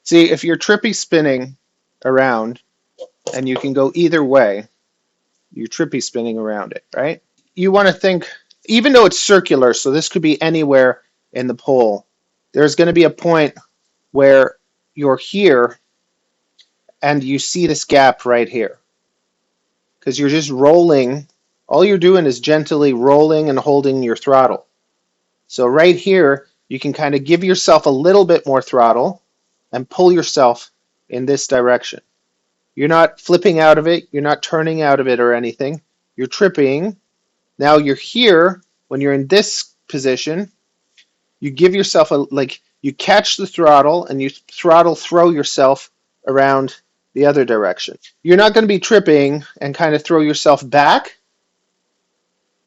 See, if you're trippy spinning around, and you can go either way, you're trippy spinning around it, right? You want to think, even though it's circular, so this could be anywhere in the pole, there's going to be a point where you're here and you see this gap right here. Because you're just rolling. All you're doing is gently rolling and holding your throttle. So right here, you can kind of give yourself a little bit more throttle and pull yourself in this direction. You're not flipping out of it. You're not turning out of it or anything. You're tripping. Now you're here. When you're in this position, you give yourself you catch the throttle and you throw yourself around the other direction. You're not going to be tripping and kind of throw yourself back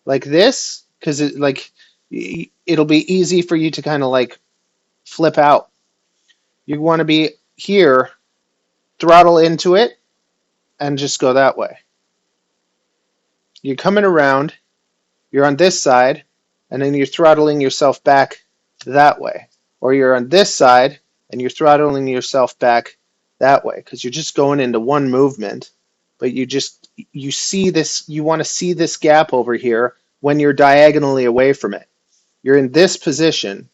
like this, because it'll be easy for you to kind of like flip out. You want to be here, throttle into it, and just go that way. You're coming around, you're on this side, and then you're throttling yourself back that way. Or you're on this side, and you're throttling yourself back that way, because you're just going into one movement, but you see this, you want to see this gap over here when you're diagonally away from it. You're in this position,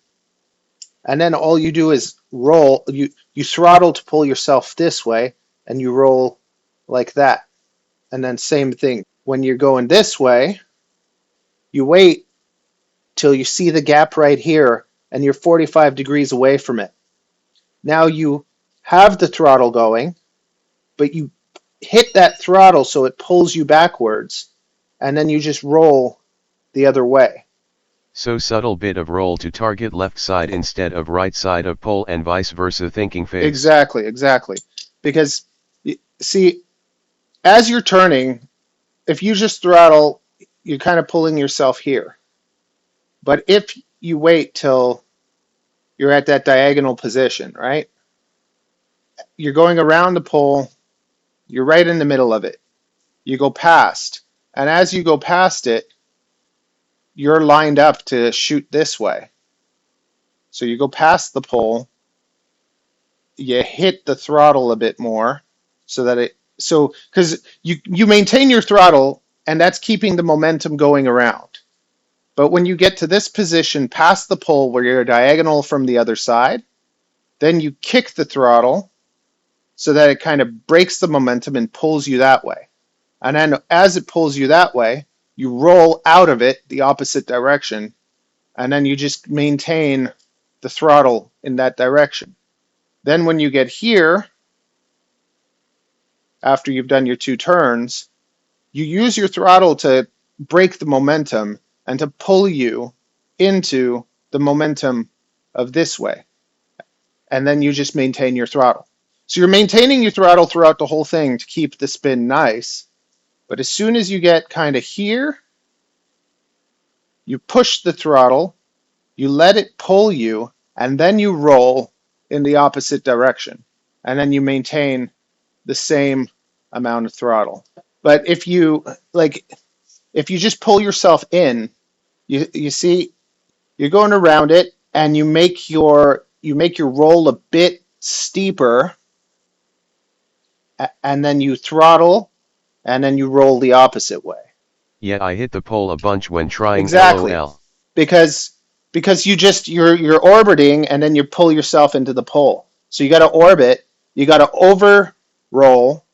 and then all you do is roll, you throttle to pull yourself this way, and you roll like that. And then same thing. When you're going this way, you wait till you see the gap right here, and you're 45 degrees away from it. Now you have the throttle going, but you hit that throttle so it pulls you backwards, and then you just roll the other way. So subtle bit of roll to target left side instead of right side of pole and vice versa thinking phase. Exactly. Because, see, as you're turning, if you just throttle, you're kind of pulling yourself here. But if you wait till you're at that diagonal position, right? You're going around the pole, you're right in the middle of it. You go past, and as you go past it, you're lined up to shoot this way. So you go past the pole, you hit the throttle a bit more so that because you maintain your throttle, and that's keeping the momentum going around. But when you get to this position past the pole where you're diagonal from the other side, then you kick the throttle so that it kind of breaks the momentum and pulls you that way. And then as it pulls you that way, you roll out of it the opposite direction, and then you just maintain the throttle in that direction. Then when you get here, after you've done your 2 turns, you use your throttle to break the momentum and to pull you into the momentum of this way. And then you just maintain your throttle. So you're maintaining your throttle throughout the whole thing to keep the spin nice. But as soon as you get kind of here, you push the throttle, you let it pull you, and then you roll in the opposite direction. And then you maintain the same amount of throttle. But if you just pull yourself in, you see, you're going around it, and you make your roll a bit steeper, and then you throttle, and then you roll the opposite way. Yeah, I hit the pole a bunch when trying exactly. LOL. Because you're orbiting, and then you pull yourself into the pole. So you got to orbit, you got to over roll,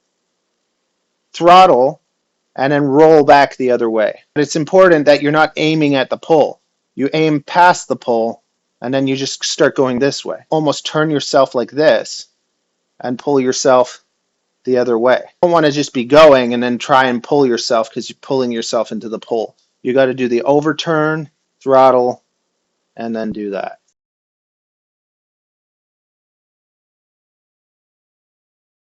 throttle, and then roll back the other way. But it's important that you're not aiming at the pole. You aim past the pole, and then you just start going this way. Almost turn yourself like this and pull yourself the other way. You don't want to just be going and then try and pull yourself because you're pulling yourself into the pole. You got to do the overturn, throttle, and then do that.